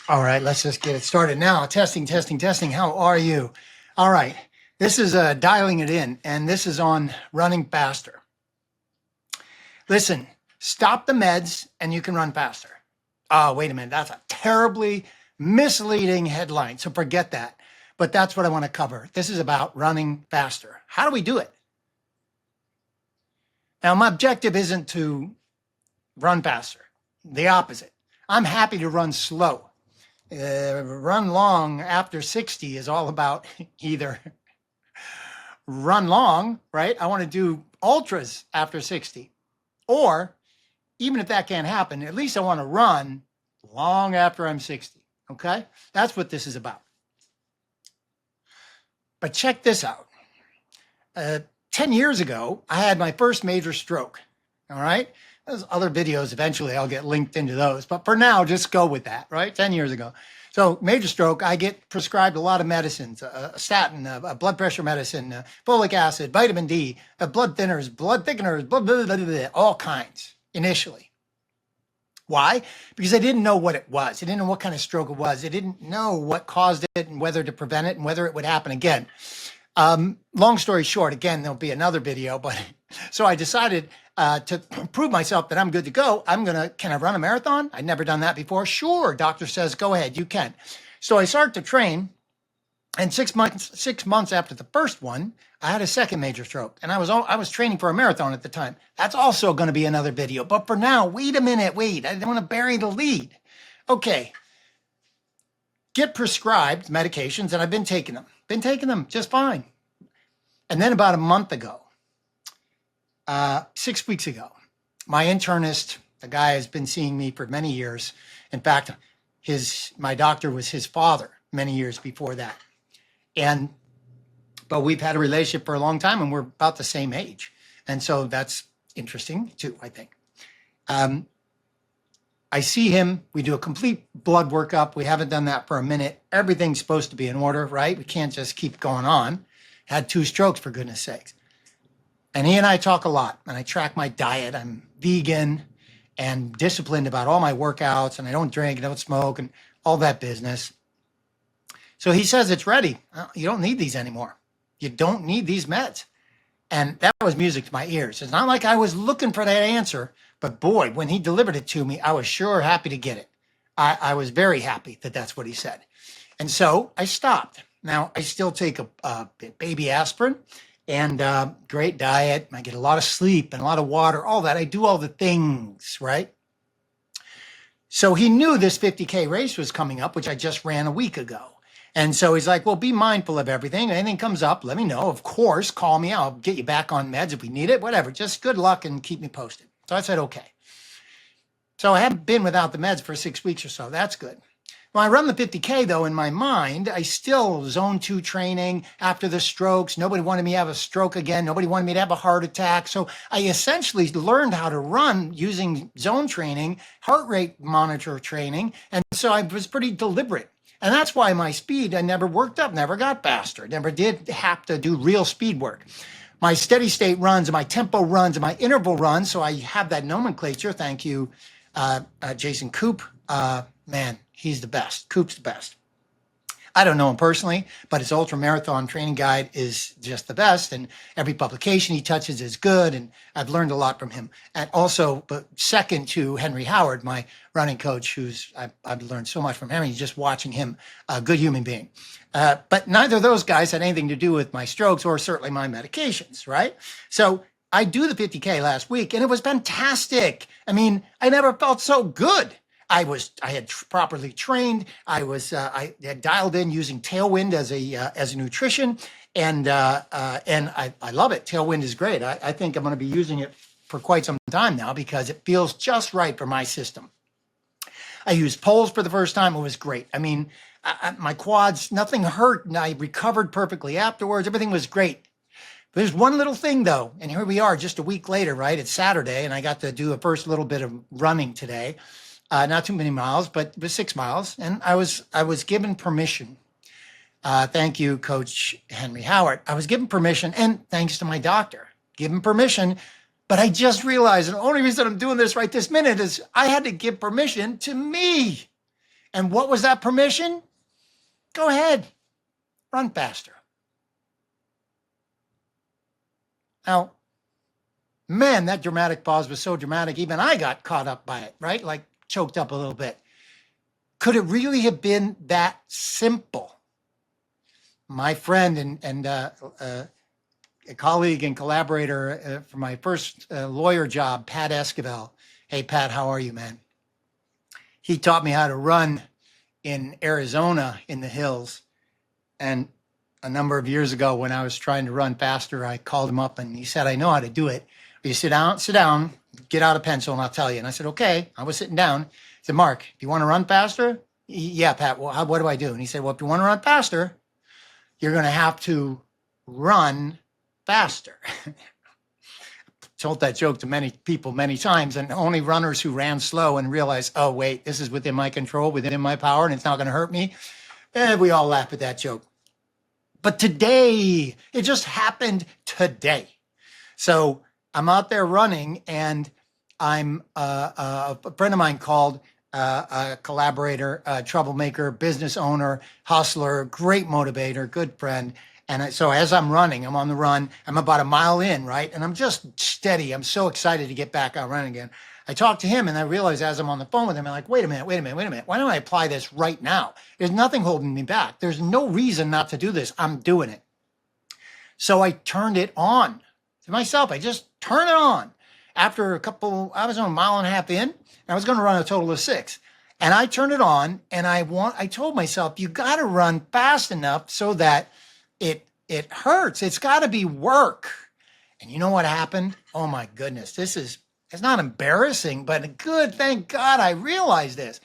All right, let's just get it started now. Testing, testing, testing. How are you? All right, this is dialing it in, and this is on running faster. Listen, stop the meds and you can run faster. Oh, wait a minute. That's a terribly misleading headline. So forget that. But that's what I want to cover. This is about running faster. How do we do it? Now, my objective isn't to run faster. The opposite. I'm happy to run slow. Run long after 60 is all about either run long, right? I want to do ultras after 60. Or even if that can't happen, at least I want to run long after I'm 60. Okay? That's what this is about. But check this out. 10 years ago, I had my first major stroke. All right? There's other videos. Eventually, I'll get linked into those. But for now, just go with that, right? 10 years ago. So major stroke, I get prescribed a lot of medicines, a statin, a blood pressure medicine, folic acid, vitamin D, blood thinners, blood thickeners, blah, blah, blah, blah, blah, all kinds initially. Why? Because I didn't know what it was. I didn't know what kind of stroke it was. I didn't know what caused it and whether to prevent it and whether it would happen again. Long story short, again, there'll be another video, but so I decided to prove myself that I'm good to go. Can I run a marathon? I'd never done that before. Sure, doctor says, go ahead, you can. So I start to train, and 6 months after the first one, I had a second major stroke, and I was training for a marathon at the time. That's also going to be another video. But for now, wait a minute, I don't want to bury the lead. Okay, get prescribed medications, and I've been taking them just fine. And then about a month ago, 6 weeks ago, my internist, the guy has been seeing me for many years. In fact, my doctor was his father many years before that. But we've had a relationship for a long time, and we're about the same age. And so that's interesting too, I think. I see him, we do a complete blood workup. We haven't done that for a minute. Everything's supposed to be in order, right? We can't just keep going on. Had 2 strokes, for goodness sakes. And he and I talk a lot, and I track my diet. I'm vegan and disciplined about all my workouts, and I don't drink, I don't smoke, and all that business. So he says it's ready. You don't need these anymore. You don't need these meds. And that was music to my ears. It's not like I was looking for that answer, but boy, when he delivered it to me, I was sure happy to get it. I was very happy that that's what he said. And so I stopped. Now, I still take a baby aspirin and great diet. I get a lot of sleep and a lot of water, all that. I do all the things, right? So he knew this 50K race was coming up, which I just ran a week ago. And so he's like, well, be mindful of everything. Anything comes up, let me know. Of course, call me. I'll get you back on meds if we need it, whatever. Just good luck and keep me posted. So I said, okay. So I haven't been without the meds for 6 weeks or so. That's good. When I run the 50K, though, in my mind, I still zone 2 training after the strokes. Nobody wanted me to have a stroke again. Nobody wanted me to have a heart attack. So I essentially learned how to run using zone training, heart rate monitor training. And so I was pretty deliberate. And that's why my speed, I never worked up, never got faster, never did have to do real speed work. My steady state runs and my tempo runs and my interval runs, so I have that nomenclature. Thank you, Jason Coop. Man, he's the best. Coop's the best. I don't know him personally, but his ultra marathon training guide is just the best. And every publication he touches is good. And I've learned a lot from him. And also, but second to Henry Howard, my running coach, I've learned so much from him. He's just watching him, a good human being. But neither of those guys had anything to do with my strokes or certainly my medications, right? So I do the 50K last week and it was fantastic. I mean, I never felt so good. I had properly trained. I had dialed in using Tailwind as a nutrition, and I love it. Tailwind is great. I think I'm going to be using it for quite some time now because it feels just right for my system. I used poles for the first time. It was great. I mean, my quads, nothing hurt, and I recovered perfectly afterwards. Everything was great. There's one little thing though, and here we are just a week later, right? It's Saturday, and I got to do a first little bit of running today. Not too many miles, but it was 6 miles. And I was given permission. Thank you, Coach Henry Howard. I was given permission, and thanks to my doctor, given permission. But I just realized the only reason I'm doing this right this minute is I had to give permission to me. And what was that permission? Go ahead, run faster. Now, man, that dramatic pause was so dramatic, even I got caught up by it, right? Like choked up a little bit. Could it really have been that simple? My friend and a colleague and collaborator for my first lawyer job, Pat Esquivel. Hey, Pat, how are you, man? He taught me how to run in Arizona in the hills. And a number of years ago, when I was trying to run faster, I called him up and he said, I know how to do it. You sit down, get out a pencil and I'll tell you. And I said, okay. I was sitting down. He said, Mark, if you want to run faster? Yeah, Pat, well, what do I do? And he said, well, if you want to run faster, you're going to have to run faster. Told that joke to many people many times, and only runners who ran slow and realized, oh, wait, this is within my control, within my power, and it's not going to hurt me. And we all laugh at that joke. But today, it just happened today. So I'm out there running, and I'm a friend of mine called, a collaborator, a troublemaker, business owner, hustler, great motivator, good friend. And so as I'm running, I'm on the run, I'm about a mile in, right? And I'm just steady. I'm so excited to get back out running again. I talked to him and I realized as I'm on the phone with him, I'm like, wait a minute. Why don't I apply this right now? There's nothing holding me back. There's no reason not to do this. I'm doing it. So I turned it on to myself. I just turned it on. After I was on a mile and a half in, and I was going to run a total of 6. And I turned it on and I told myself, you got to run fast enough so that it hurts. It's got to be work. And you know what happened? Oh my goodness. It's not embarrassing, but good. Thank God I realized this.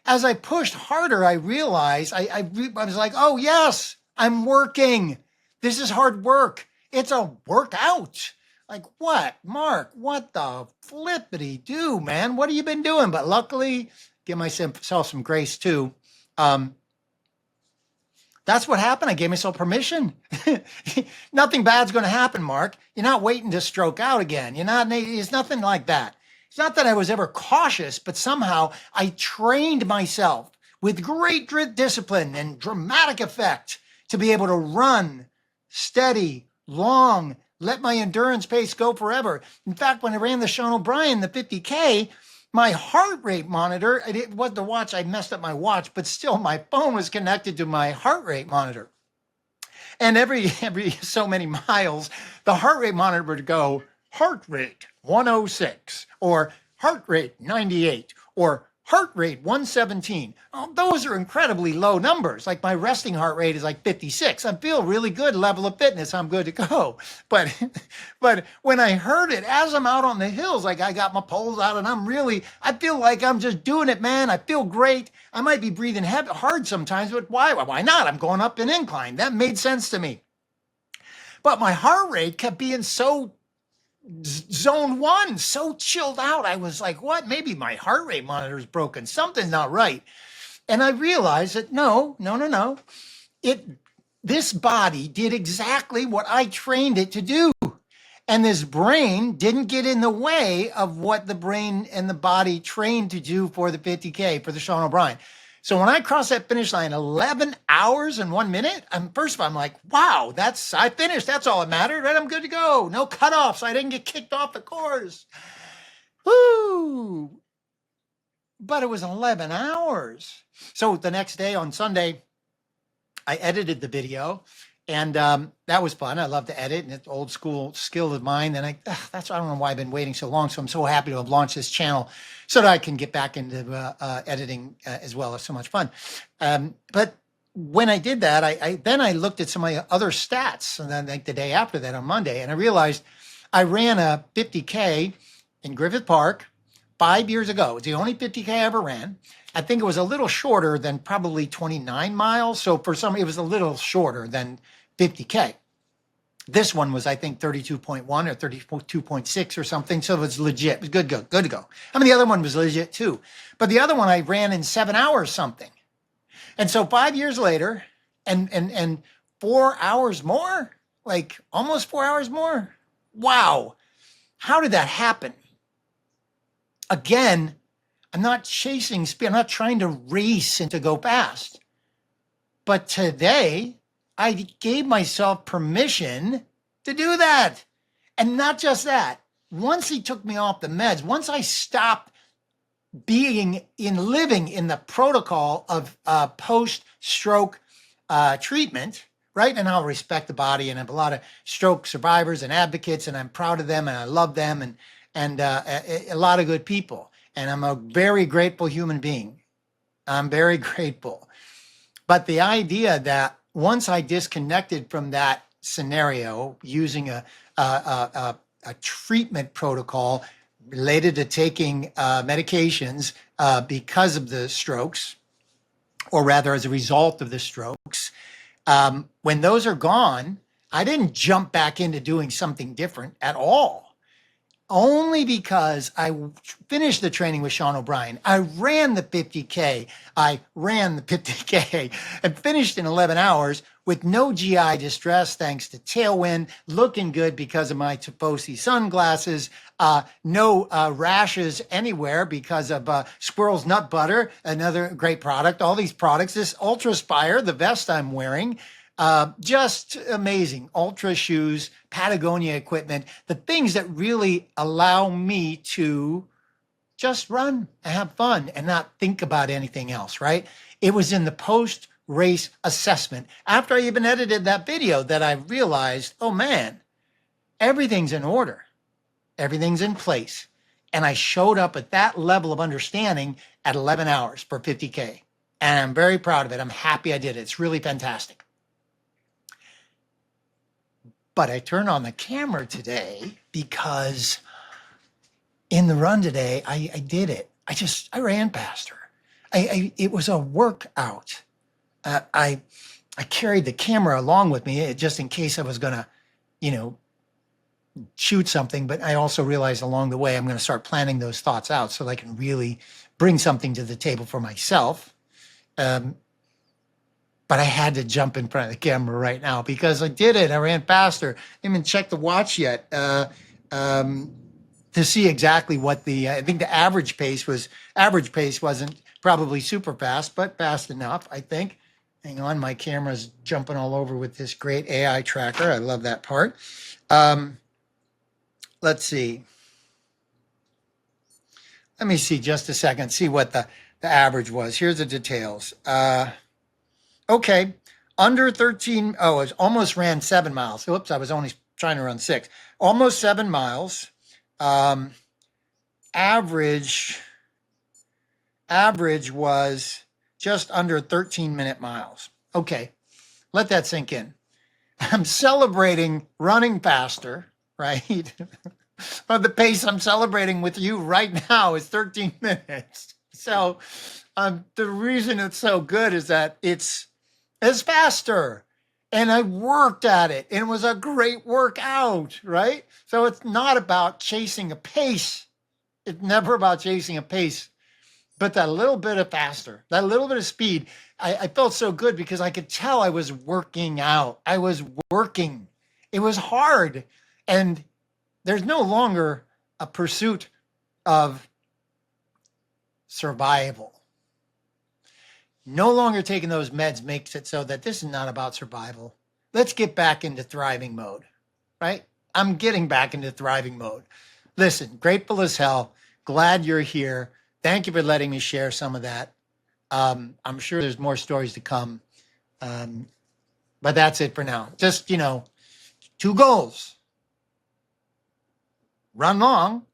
As I pushed harder, I realized I was like, oh yes, I'm working. This is hard work. It's a workout. Like what? Mark, what the flippity do, man? What have you been doing? But luckily, give myself some grace too. That's what happened. I gave myself permission. Nothing bad's going to happen, Mark. You're not waiting to stroke out again. It's nothing like that. It's not that I was ever cautious, but somehow I trained myself with great discipline and dramatic effect to be able to run steady, long, let my endurance pace go forever. In fact, when I ran the Sean O'Brien, the 50K, my heart rate monitor, it was the watch, I messed up my watch, but still my phone was connected to my heart rate monitor. And every so many miles, the heart rate monitor would go, heart rate 106, or heart rate 98, or heart rate 117. Oh, those are incredibly low numbers. Like my resting heart rate is like 56. I feel really good level of fitness. I'm good to go. But when I heard it, as I'm out on the hills, like I got my poles out and I feel like I'm just doing it, man. I feel great. I might be breathing hard sometimes, but why not? I'm going up an incline. That made sense to me. But my heart rate kept being so zone 1, so chilled out. I was like, what? Maybe my heart rate monitor is broken. Something's not right. And I realized that no. This body did exactly what I trained it to do. And this brain didn't get in the way of what the brain and the body trained to do for the 50K, for the Sean O'Brien. So when I crossed that finish line, 11 hours and 1 minute, first of all, I'm like, wow, I finished. That's all that mattered, right? I'm good to go. No cutoffs. I didn't get kicked off the course. Woo! But it was 11 hours. So the next day on Sunday, I edited the video. And that was fun. I love to edit, and it's old school skill of mine. And I don't know why I've been waiting so long. So I'm so happy to have launched this channel so that I can get back into editing as well. It's so much fun. But when I did that, I looked at some of my other stats, and then like the day after that on Monday, and I realized I ran a 50K in Griffith Park 5 years ago. It's the only 50K I ever ran. I think it was a little shorter than probably 29 miles. So for some, it was a little shorter than 50K. This one was, I think, 32.1 or 32.6 or something. So it was legit. It was good to go. I mean, the other one was legit too. But the other one I ran in 7 hours something. And so 5 years later, and 4 hours more, like almost 4 hours more. Wow. How did that happen? Again, I'm not chasing speed. I'm not trying to race and to go fast. But today, I gave myself permission to do that. And not just that. Once he took me off the meds, once I stopped living in the protocol of post-stroke treatment, right? And I'll respect the body, and I have a lot of stroke survivors and advocates, and I'm proud of them, and I love them, and a lot of good people. And I'm a very grateful human being. I'm very grateful. But the idea that once I disconnected from that scenario using a treatment protocol related to taking medications because of the strokes, or rather as a result of the strokes, when those are gone, I didn't jump back into doing something different at all. Only because I finished the training with Sean O'Brien. I ran the 50K. And finished in 11 hours with no GI distress, thanks to Tailwind, looking good because of my Tifosi sunglasses, no rashes anywhere because of Squirrel's Nut Butter, another great product. All these products, this Ultraspire, the vest I'm wearing, just amazing. Ultra shoes, Patagonia equipment, the things that really allow me to just run and have fun and not think about anything else, right? It was in the post-race assessment, after I even edited that video, that I realized, oh man, everything's in order. Everything's in place. And I showed up at that level of understanding at 11 hours for 50K. And I'm very proud of it. I'm happy I did it. It's really fantastic. But I turned on the camera today because in the run today, I did it. I ran past her. It was a workout. I carried the camera along with me just in case I was going to, shoot something. But I also realized along the way, I'm going to start planning those thoughts out so that I can really bring something to the table for myself. But I had to jump in front of the camera right now because I did it. I ran faster. I didn't even check the watch yet to see exactly what I think the average pace wasn't probably super fast, but fast enough, I think. Hang on, my camera's jumping all over with this great AI tracker. I love that part. Let's see. Let me see just a second, see what the average was. Here's the details. Okay, under 13, oh, it almost ran 7 miles. Oops, I was only trying to run 6. Almost 7 miles. Average was just under 13-minute miles. Okay, let that sink in. I'm celebrating running faster, right? But the pace I'm celebrating with you right now is 13 minutes. So the reason it's so good is that it's faster. And I worked at it. And it was a great workout, right? So it's not about chasing a pace. It's never about chasing a pace. But that little bit of faster, that little bit of speed, I felt so good because I could tell I was working out. I was working. It was hard. And there's no longer a pursuit of survival. No longer taking those meds makes it so that this is not about survival. Let's get back into thriving mode, right? I'm getting back into thriving mode. Listen, grateful as hell. Glad you're here. Thank you for letting me share some of that. I'm sure there's more stories to come. But that's it for now. Just, 2 goals. Run long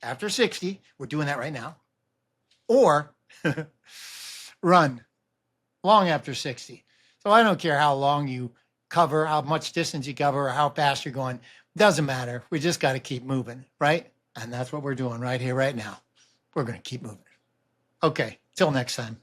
after 60. We're doing that right now. Or run long after 60. So I don't care how long you cover, how much distance you cover, or how fast you're going. Doesn't matter. We just got to keep moving, right? And that's what we're doing right here, right now. We're going to keep moving. Okay, till next time.